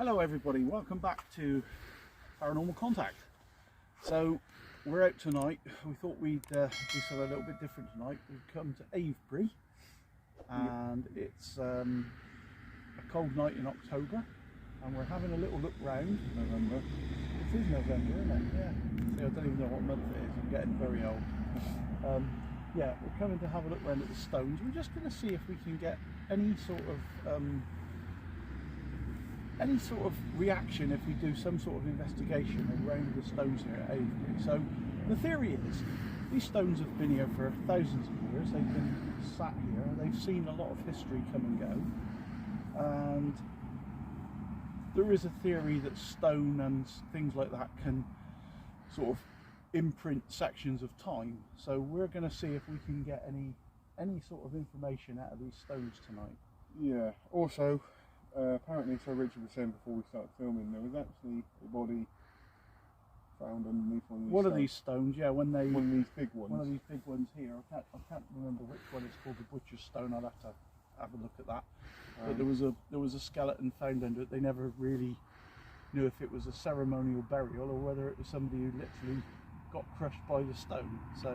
Hello everybody, welcome back to Paranormal Contact. So we're out tonight. We thought we'd do something a little bit different tonight. We've come to Avebury and it's a cold night in October and we're having a little look round. November. It is November, isn't it? Yeah. See, I don't even know what month it is. I'm getting very old. Yeah, we're coming to have a look round at the stones. We're just going to see if we can get any sort of reaction if we do some sort of investigation around the stones here at Avebury. So the theory is these stones have been here for thousands of years. They've been sat here. They've seen a lot of history come and go, and there is a theory that stone and things like that can sort of imprint sections of time. So we're going to see if we can get any sort of information out of these stones tonight. Yeah. Also, apparently, so Richard was saying before we started filming, there was actually a body found underneath one of these stones. Yeah, one of these big ones. One of these big ones here. I can't remember which one it's called. The butcher's stone. I'll have to have a look at that. But there was a skeleton found under it. They never really knew if it was a ceremonial burial or whether it was somebody who literally got crushed by the stone. So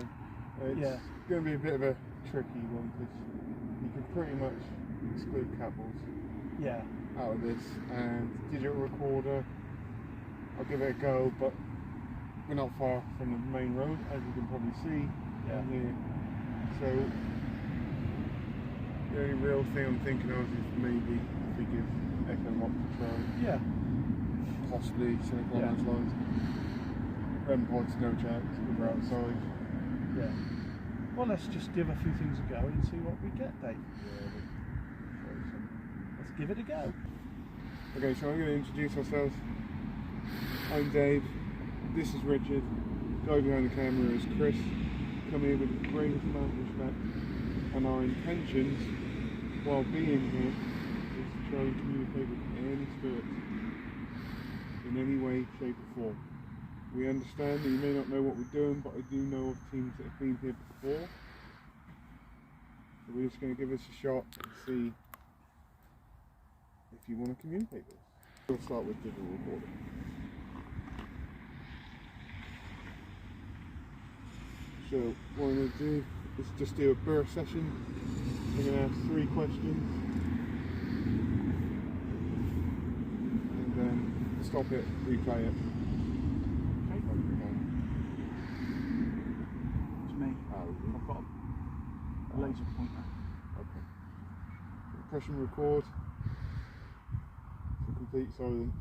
it's going to be a bit of a tricky one because you can pretty much exclude couples. Yeah. Out of this, and digital recorder, I'll give it a go, but we're not far from the main road, as you can probably see down here. So the only real thing I'm thinking of is maybe if we give Echo Rock a try. Yeah. Possibly something along those lines. Pods, no chance, we're outside. Yeah. Well, let's just give a few things a go and see what we get, Dave. Let's give it a go. Okay, so I'm going to introduce ourselves. I'm Dave, this is Richard, the guy behind the camera is Chris. Come here with the greatest amount of respect, and our intentions while being here is to try and communicate with any spirits in any way, shape or form. We understand that you may not know what we're doing, but I do know of teams that have been here before. So we're just going to give this a shot and see if you want to communicate with us. We'll start with digital recording. So what I'm going to do is just do a burst session. I'm going to ask 3 questions and then stop it, replay it. It's me. I've got a laser pointer. Okay. Press and record. Complete silence.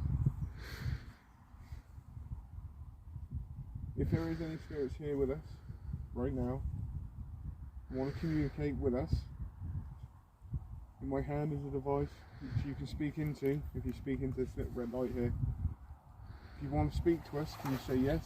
If there is any spirits here with us right now, want to communicate with us, in my hand is a device which you can speak into. If you speak into this little red light here, if you want to speak to us, can you say yes?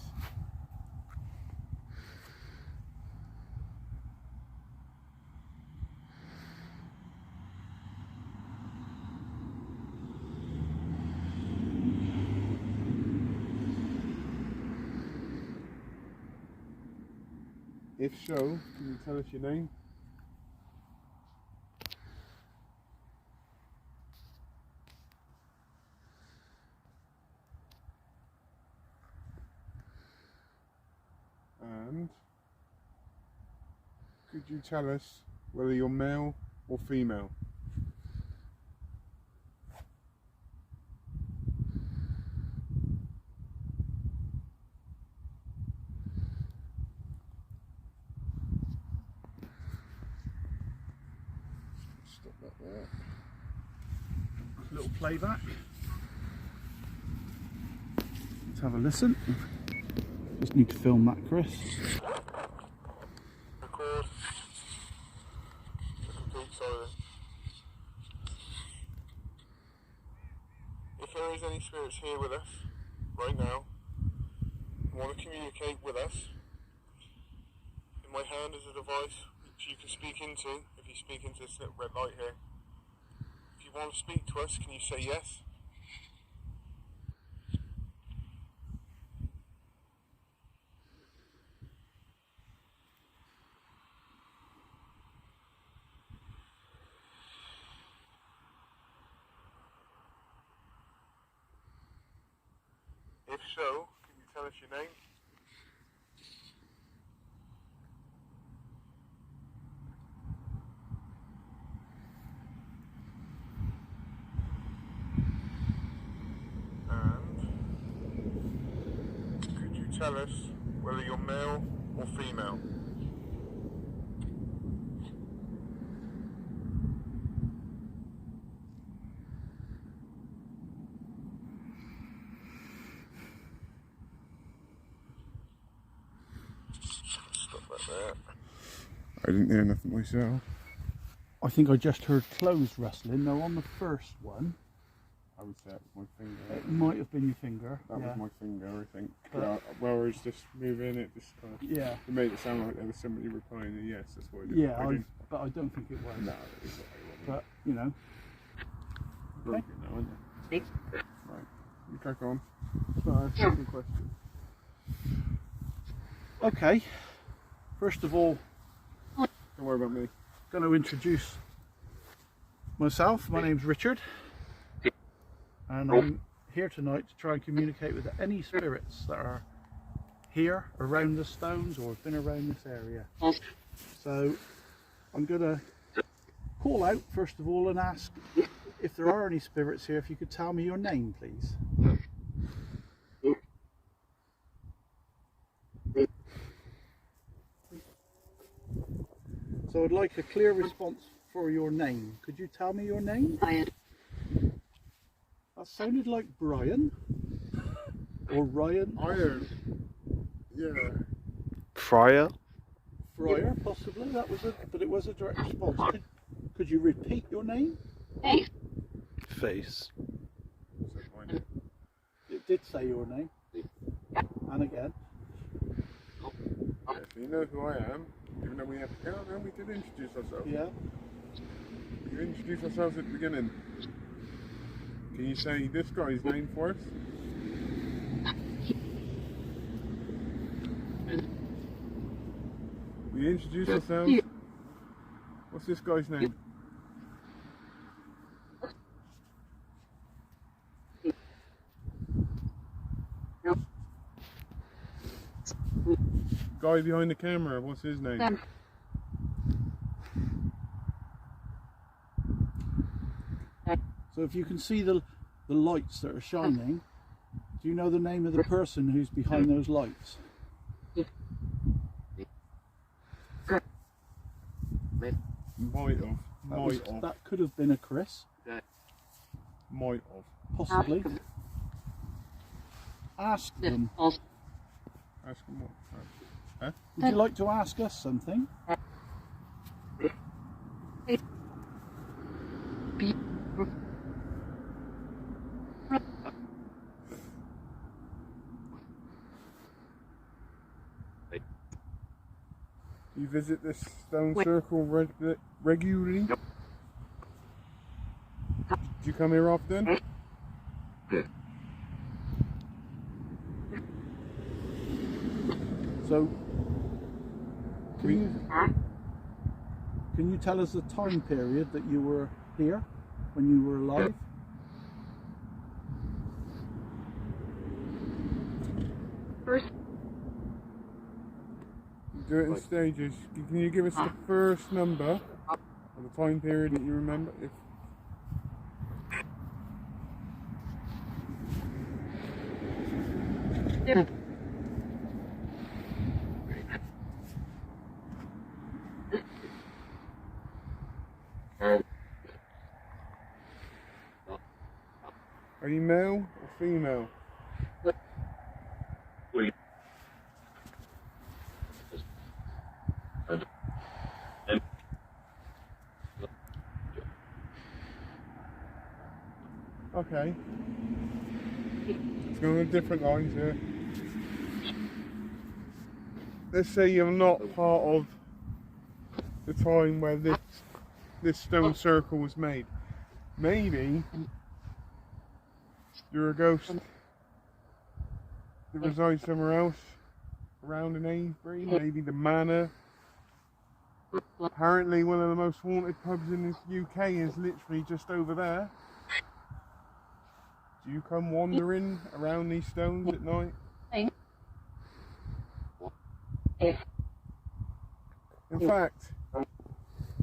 If so, can you tell us your name? And could you tell us whether you're male or female? Stop that there. Little playback. Let's have a listen. Just need to film that, Chris. Record. Complete silence. If there is any spirits here with us right now, want to communicate with us, in my hand is a device which you can speak into. If you speak into this little red light here, if you want to speak to us, can you say yes? If so, can you tell us your name? And could you tell us whether you're male or female? Stop that there. I didn't hear nothing myself. I think I just heard clothes rustling. Now on the first one, I would say it was my finger. it might have been your finger. That yeah. was my finger, I think. But, well, I was just moving it, just kind of. yeah. It made it sound like there was somebody replying a yes, that's why I did. Yeah, but I don't think it was. No, it's not. But, you know. Okay. Okay. Now, isn't it? Right, you crack on. So, Second question. okay. First of all, Don't worry about me. going to introduce myself. My name's Richard. And I'm here tonight to try and communicate with any spirits that are here around the stones or have been around this area. So I'm going to call out first of all and ask if there are any spirits here, if you could tell me your name, please. So I'd like a clear response for your name. Could you tell me your name? That sounded like Brian or Ryan. Iron. Yeah. Fryer? Fryer, possibly. That was but it was a direct response. Could you repeat your name? Face. It did say your name. And again. Yeah, so you know who I am, even though we have to go, and we did introduce ourselves. Yeah. We introduced ourselves at the beginning. Can you say this guy's name for us? We introduced ourselves. What's this guy's name? Guy behind the camera, what's his name? So if you can see the lights that are shining, do you know the name of the person who's behind those lights? Might have. That could have been a Chris. Might have. Possibly. Ask them. Ask him what? Huh? Would you like to ask us something? You visit this stone circle regularly? Do you come here often? So, can you tell us the time period that you were here, when you were alive? Do it in stages. Can you give us the first number of the time period that you remember? Are you male or female? Okay. Let's go on different lines here. Let's say you're not part of the time where this stone circle was made. Maybe you're a ghost that resides somewhere else around in Avebury, maybe the Manor. Apparently one of the most haunted pubs in the UK is literally just over there. Do Do you come wandering around these stones at night? In fact,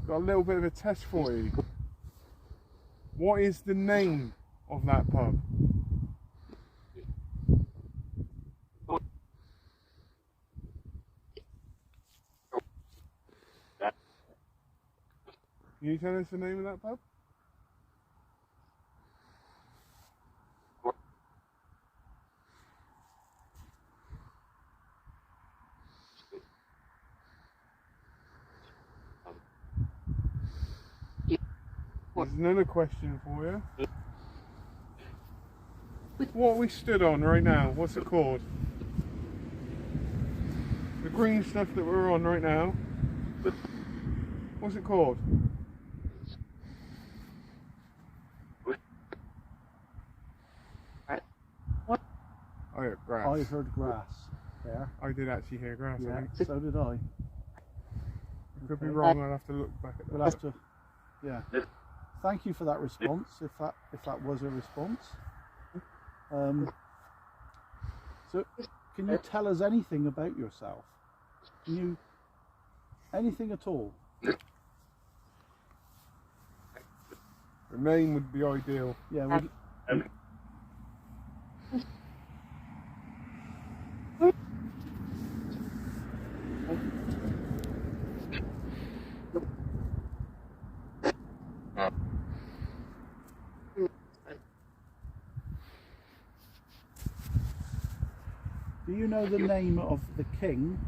got a little bit of a test for you. What is the name of that pub? Can you tell us the name of that pub? There's another question for you. What we stood on right now, what's it called? The green stuff that we're on right now, what's it called? I heard grass. I heard grass there. I did actually hear grass, I Yeah, think. so did I. I could be Okay. wrong, I'll have to look back at that. We'll have to, yeah. Thank you for that response, if that was a response. So, can you tell us anything about yourself? Anything at all? The name would be ideal. Yeah. Do you know the name of the king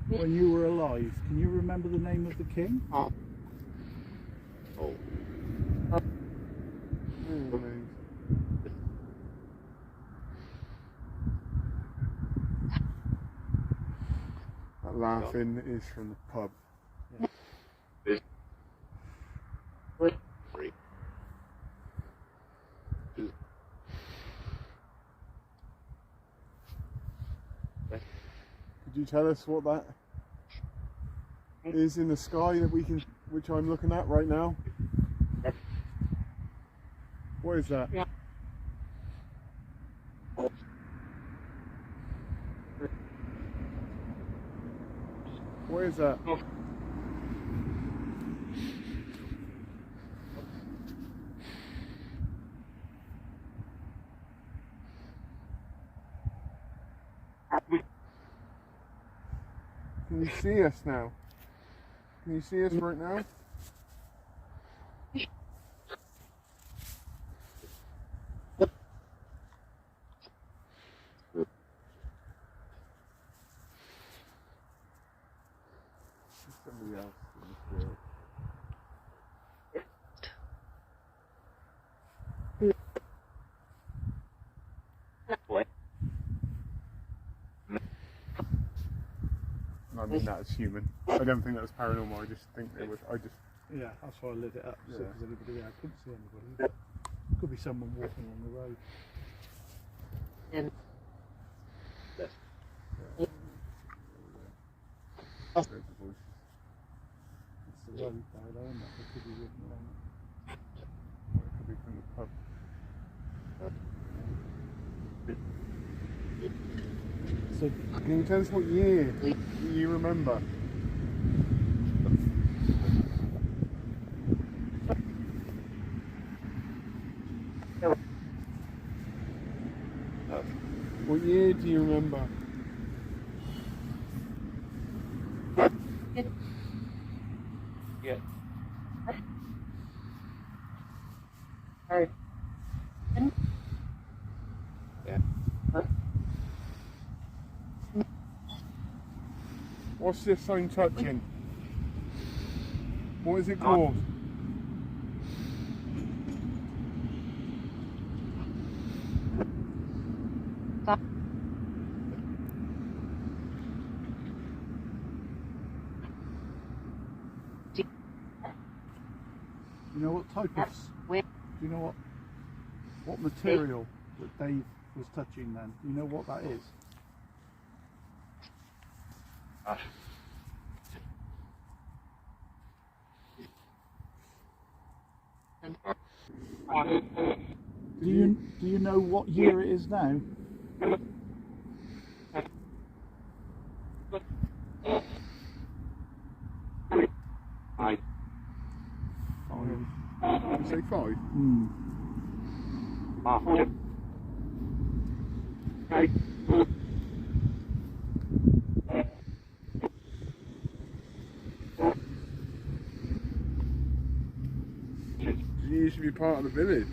when you were alive? Can you remember the name of the king? That laughing is from the pub. Yeah. Could you tell us what that is in the sky that which I'm looking at right now? What is that? What is that? Can you see us now? Can you see us right now? Somebody else in the field. I mean that as human. I don't think that was paranormal. I just think it was. Yeah, that's why I lit it up. Yeah. Because everybody, I couldn't see anybody. Could be someone walking along the road. There's the voices. It's the road there, though, isn't it? They could be walking along it. Or it could be from the pub. So, Can you tell us what year you remember? What year do you remember? Yeah. What's this I'm touching? What is it called? you know what type of? Do you know what material that Dave was touching then? Do you know what that is? Do you know what year it is now? You say 5? Hmm. Did you used to be part of the village?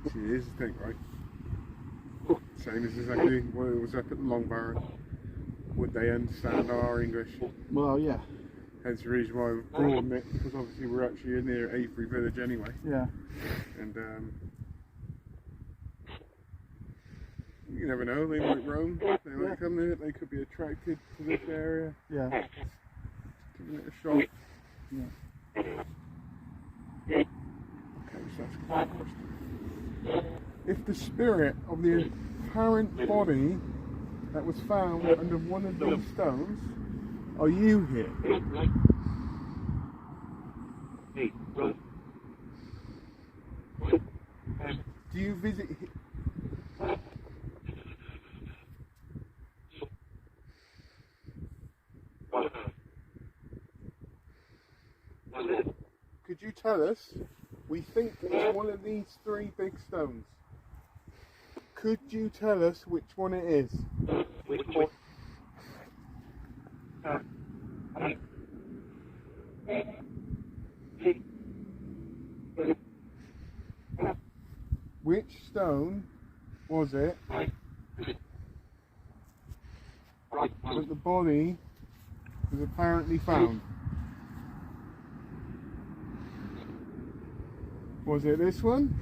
See, here's the thing, right? Same as exactly what it was up at the Long Barrow. Would they understand our English? Well, yeah. Hence the reason why we've broadened it, because obviously we're actually near Avebury village anyway. Yeah. And you never know, they might roam, they might come here, they could be attracted to this area. Yeah. Giving it a shot. Yeah. Okay, so that's a good question. If the spirit of the apparent body that was found under one of these stones, are you here? Do you visit here? Could you tell us? We think it's one of these 3 big stones. Could you tell us which one it is? Which stone was it that the body was apparently found? Was it this one?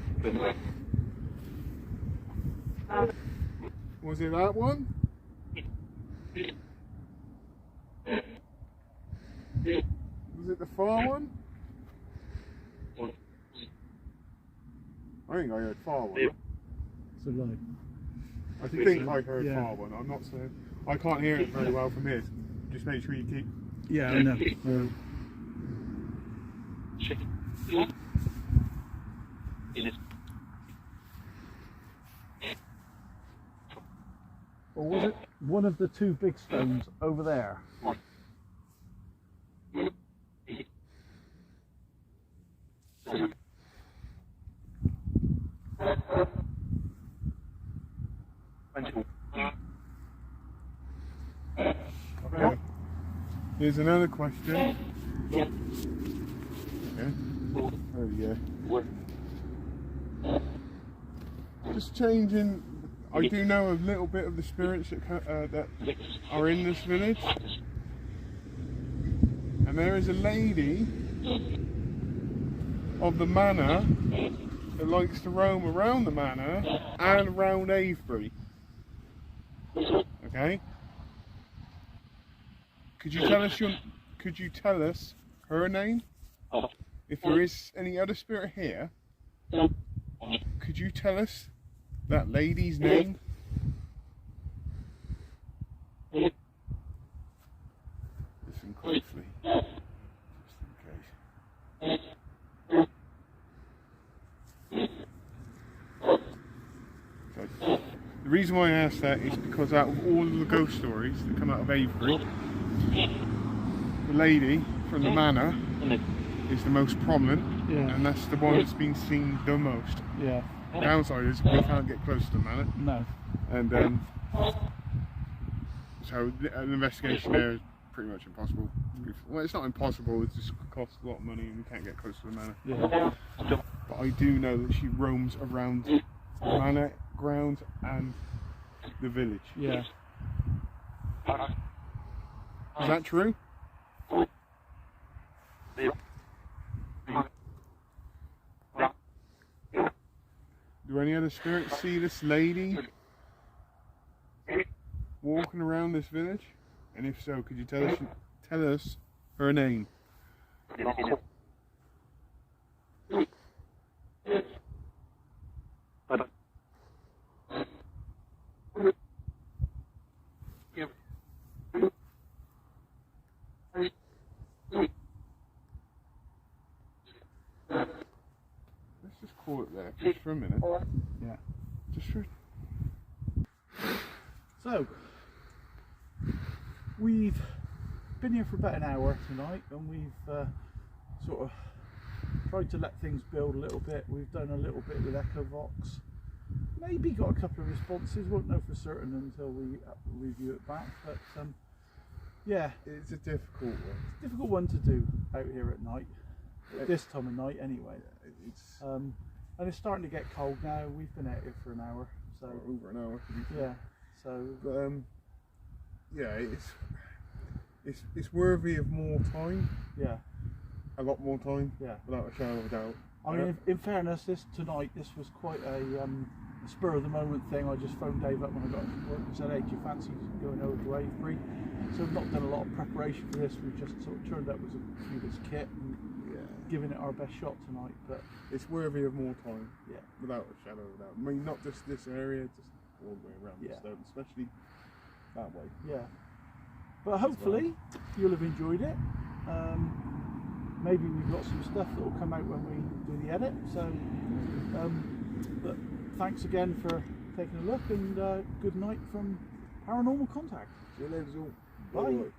Was it that one? Was it the far one? I think I heard far one. So like. I think I heard Yeah. far one. I'm not saying. I can't hear it very well from here. Just make sure you keep. Yeah, I know. Or was it one of the 2 big stones over there? Okay. Here's another question. Okay. There we go. Just changing. I do know a little bit of the spirits that are in this village, and there is a lady of the manor that likes to roam around the manor and around Avebury. Okay. Could you tell us her name? If there is any other spirit here, could you tell us that lady's name? Listen closely, just in case. So, the reason why I asked that is because out of all of the ghost stories that come out of Avebury, the lady from the manor is the most prominent, and that's the one that's been seen the most. Yeah. Downside is we can't get close to the manor, No. and so an investigation there is pretty much impossible. Well, it's not impossible, it just costs a lot of money and we can't get close to the manor. Yeah. But I do know that she roams around the manor grounds and the village. Yeah. Is that true? Do any other spirits see this lady walking around this village? And if so, could you tell us her name? call it there just for a minute. Yeah. Just for. So, we've been here for about an hour tonight, and we've sort of tried to let things build a little bit. We've done a little bit with EchoVox. Maybe got a couple of responses, won't know for certain until we review it back, but yeah, It's a difficult one. difficult one to do out here at night, at this time of night anyway. It's And it's starting to get cold now. We've been out here for an hour, so over an hour. To be fair. yeah, so But yeah, it's worthy of more time. yeah, A lot more time. yeah. Without a shadow of a doubt. I mean, in fairness, this was quite a spur of the moment thing. I just phoned Dave up when I got to work and said, "Hey, do you fancy going over to Avebury?" So we've not done a lot of preparation for this. We've just sort of turned up with a few bits of kit and giving it our best shot tonight. But it's worthy of more time. yeah, Without a shadow of a doubt. I mean, not just this area, just all the way around the stone, especially that way. yeah. But hopefully you'll have enjoyed it. Maybe we've got some stuff that will come out when we do the edit. So, but thanks again for taking a look, and good night from Paranormal Contact. See you later, all. Bye. Bye.